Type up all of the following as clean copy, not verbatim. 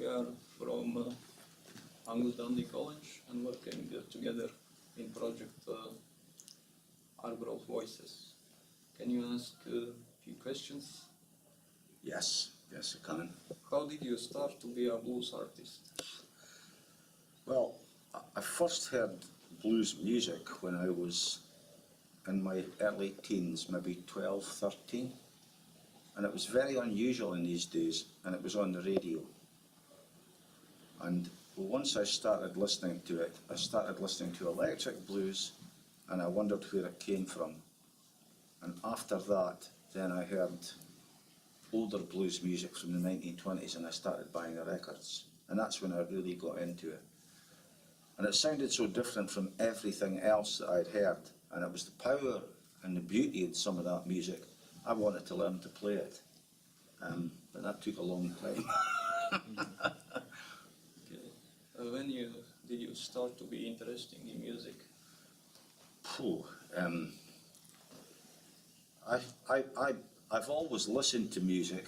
We are from Angus Dundee College and working together in project Arbor of Voices. Can you ask a few questions? Yes, I can. How did you start to be a blues artist? Well, I first heard blues music when I was in my early teens, maybe 12, 13. And it was very unusual in these days, and it was on the radio. And once I started listening to it, I started listening to electric blues, and I wondered where it came from. And after that, then I heard older blues music from the 1920s, and I started buying the records. And that's when I really got into it. And it sounded so different from everything else that I'd heard, and it was the power and the beauty in some of that music. I wanted to learn to play it, but that took a long time. Okay. When did you start to be interested in music? I've always listened to music.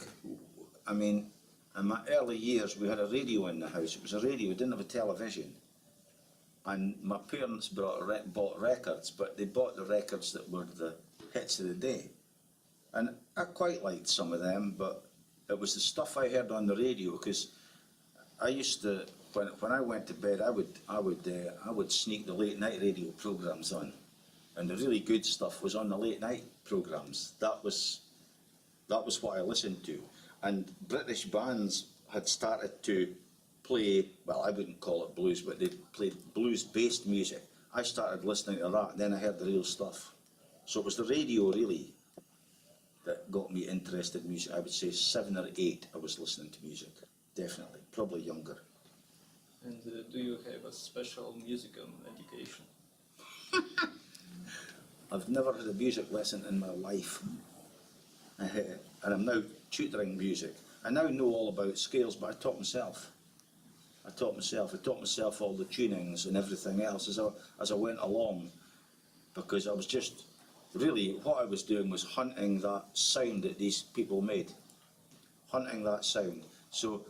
I mean, in my early years, we had a radio in the house. It was a radio, we didn't have a television. And my parents bought records, but they bought the records that were the hits of the day. And I quite liked some of them, but it was the stuff I heard on the radio, because I used to, when I went to bed, I would sneak the late night radio programs on, and the really good stuff was on the late night programs. That was what I listened to, and British bands had started to play, well, I wouldn't call it blues, but they played blues-based music. I started listening to that, and then I heard the real stuff. So it was the radio, really, that got me interested in music. I would say 7 or 8 I was listening to music, definitely, probably younger. And do you have a special musical education? I've never had a music lesson in my life, and I'm now tutoring music. I now know all about scales, but I taught myself. I taught myself all the tunings and everything else as I went along, because I was just, really, what I was doing was hunting that sound that these people made. Hunting that sound. So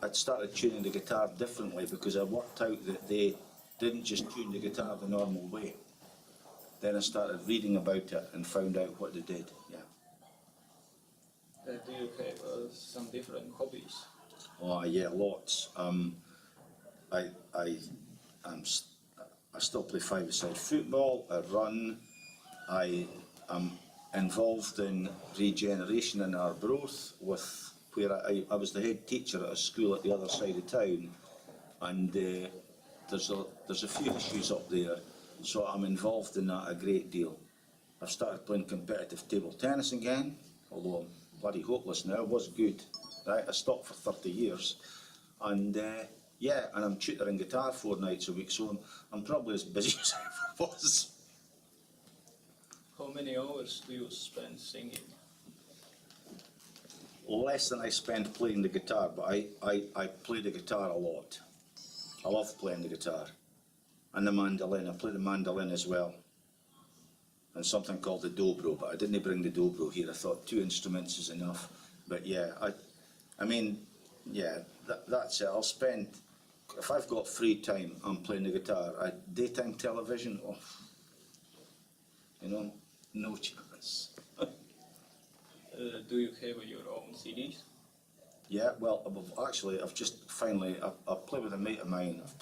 I'd started tuning the guitar differently, because I worked out that they didn't just tune the guitar the normal way. Then I started reading about it and found out what they did, yeah. Do you have some different hobbies? Oh yeah, lots. I still play five-a-side football, I run, I am involved in regeneration in Arbroath, where I was the head teacher at a school at the other side of town, and there's a few issues up there, so I'm involved in that a great deal. I've started playing competitive table tennis again, although I'm bloody hopeless now. It was good, right? I stopped for 30 years, and yeah, and I'm tutoring guitar 4 nights a week, so I'm probably as busy as I ever was. How many hours do you spend singing? Less than I spend playing the guitar, but I play the guitar a lot. I love playing the guitar. And the mandolin. I play the mandolin as well. And something called the dobro, but I didn't bring the dobro here. I thought 2 instruments is enough. But yeah, I mean, yeah, that's it. I'll spend, if I've got free time, I'm playing the guitar. Daytime television, oh, you know, no chance. Do you have your own CDs? Yeah, well, I've just finally, I've played with a mate of mine. We've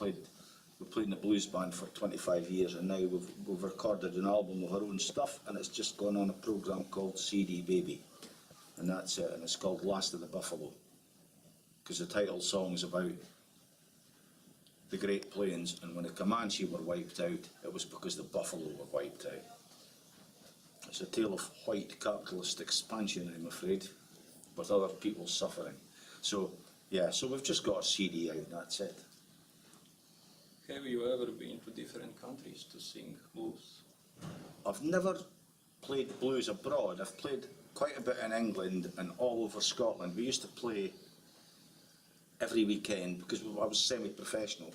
played in a blues band for 25 years, and now we've recorded an album of our own stuff, and it's just gone on a program called CD Baby, and that's it, and it's called Last of the Buffalo, because the title song is about the Great Plains, and when the Comanche were wiped out, it was because the buffalo were wiped out. It's a tale of white capitalist expansion, I'm afraid, with other people suffering. So, yeah, so we've just got a CD out, that's it. Have you ever been to different countries to sing blues? I've never played blues abroad. I've played quite a bit in England and all over Scotland. We used to play every weekend because I was semi-professional.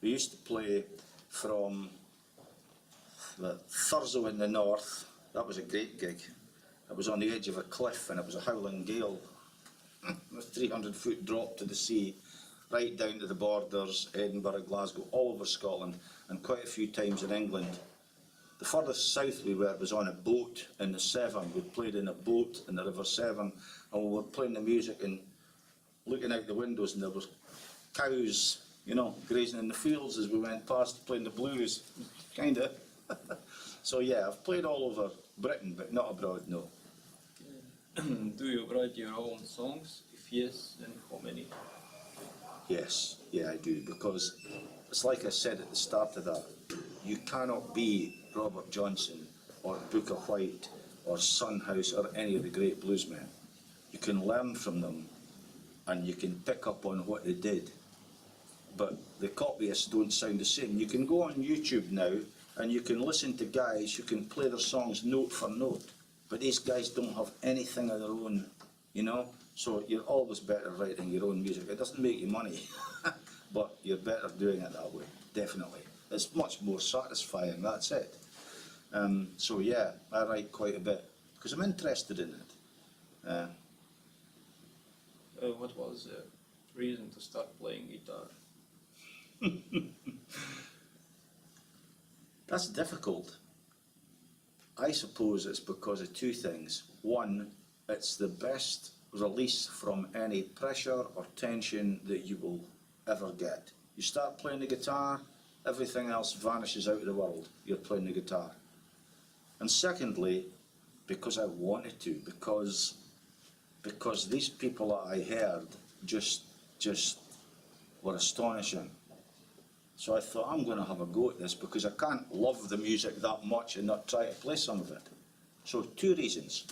We used to play from the Thurso in the north. That was a great gig. It was on the edge of a cliff and it was a howling gale. A 300-foot drop to the sea. right down to the borders, Edinburgh, Glasgow, all over Scotland, and quite a few times in England. The furthest south we were was on a boat in the Severn. We played in a boat in the River Severn, and we were playing the music and looking out the windows, and there was cows, you know, grazing in the fields as we went past, playing the blues, kind of. So yeah, I've played all over Britain, but not abroad, no. Do you write your own songs? If yes, then how many? Yes, yeah, I do, because it's like I said at the start of that, you cannot be Robert Johnson or Booker White or Son House or any of the great bluesmen. You can learn from them and you can pick up on what they did, but the copyists don't sound the same. You can go on YouTube now and you can listen to guys who can play their songs note for note, but these guys don't have anything of their own, you know? So you're always better writing your own music. It doesn't make you money, but you're better doing it that way, definitely. It's much more satisfying, that's it. So yeah, I write quite a bit, because I'm interested in it. What was the reason to start playing guitar? That's difficult. I suppose it's because of two things. One, it's the best release from any pressure or tension that you will ever get. You start playing the guitar, everything else vanishes out of the world. You're playing the guitar. And secondly, because I wanted to, because these people that I heard just were astonishing. So I thought, I'm going to have a go at this, because I can't love the music that much and not try to play some of it. So two reasons.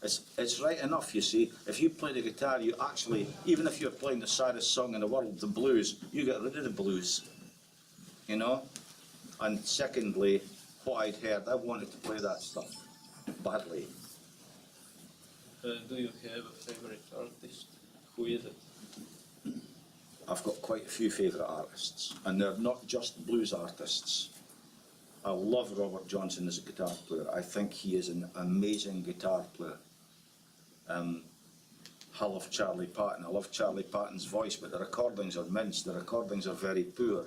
It's right enough, you see, if you play the guitar, you actually, even if you're playing the saddest song in the world, the blues, you get rid of the blues, you know? And secondly, what I'd heard, I wanted to play that stuff badly. Do you have a favorite artist? Who is it? I've got quite a few favourite artists, and they're not just blues artists. I love Robert Johnson as a guitar player. I think he is an amazing guitar player. I love Charlie Patton. I love Charlie Patton's voice, but the recordings are minced. The recordings are very poor,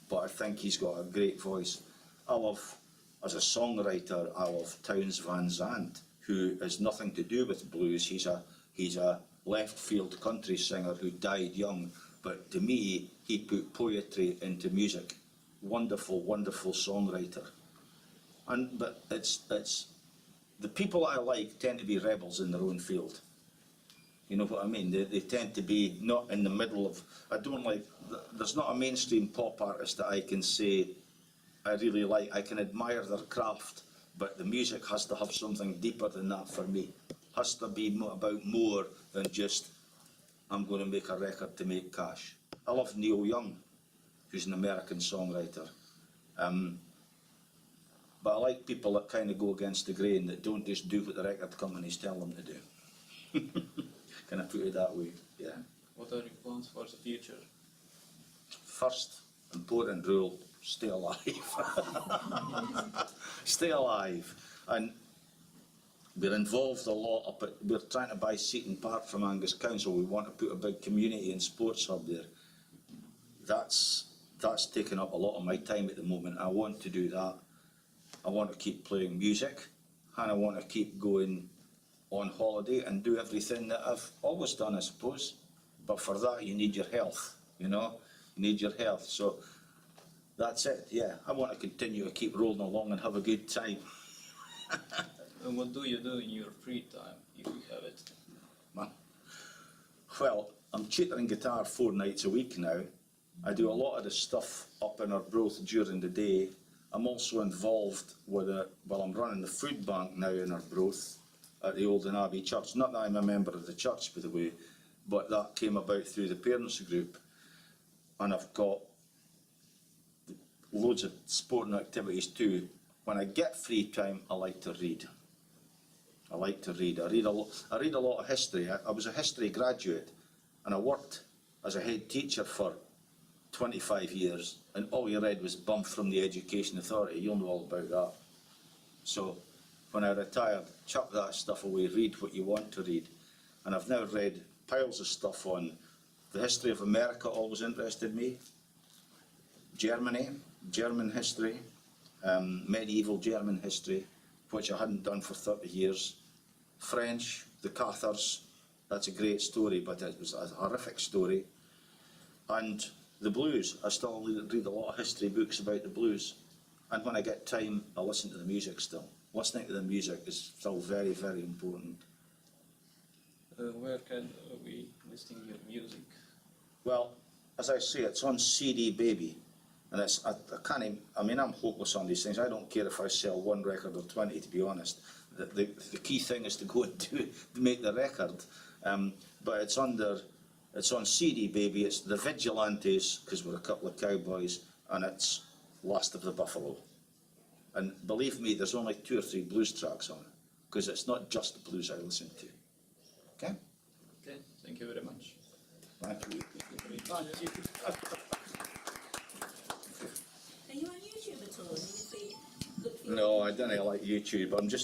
but I think he's got a great voice. I love, as a songwriter, I love Townes Van Zandt, who has nothing to do with blues. He's a left field country singer who died young, but to me, he put poetry into music. Wonderful, wonderful songwriter. But it's the people I like tend to be rebels in their own field. You know what I mean? They tend to be not in the middle of. I don't like. There's not a mainstream pop artist that I can say I really like. I can admire their craft, but the music has to have something deeper than that for me. Has to be about more than just I'm going to make a record to make cash. I love Neil Young, who's an American songwriter. But I like people that kind of go against the grain, that don't just do what the record companies tell them to do. Can I put it that way? Yeah. What are your plans for the future? First important rule, stay alive. Stay alive. And we're involved a lot we're trying to buy Seaton Park from Angus Council. We want to put a big community and sports hub there. That's taken up a lot of my time at the moment. I want to do that. I want to keep playing music, and I want to keep going on holiday and do everything that I've always done, I suppose. But for that, you need your health, you know? You need your health. So that's it, yeah. I want to continue to keep rolling along and have a good time. And what do you do in your free time, if you have it? Well, I'm tutoring guitar 4 nights a week now. I do a lot of the stuff up in Arbroath during the day. I'm also involved with I'm running the food bank now in Arbroath at the Olden Abbey Church. Not that I'm a member of the church, by the way, but that came about through the parents group. And I've got loads of sporting activities too. When I get free time, I like to read. I like to read. I read a lot of history. I was a history graduate, and I worked as a head teacher for 25 years, and all you read was bump from the Education Authority. You'll know all about that. So when I retired, chuck that stuff away, read what you want to read. And I've now read piles of stuff on The history of America always interested me. Germany, German history, medieval German history, which I hadn't done for 30 years. French, the Cathars, that's a great story, but it was a horrific story. And the blues, I still read a lot of history books about the blues. And when I get time, I listen to the music still. Listening to the music is still very, very important. Where can we listen your music? Well, as I say, it's on CD Baby. And it's, I can't even, I mean, I'm hopeless on these things. I don't care if I sell one record or 20, to be honest. The key thing is to go and to make the record. But it's on CD Baby. It's The Vigilantes, because we're a couple of cowboys, and it's Last of the Buffalo. And believe me, there's only 2 or 3 blues tracks on it, because it's not just the blues I listen to. Okay? Okay, thank you very much. Thank you. Are you on YouTube at all? Good for you? No, I don't like YouTube. I'm just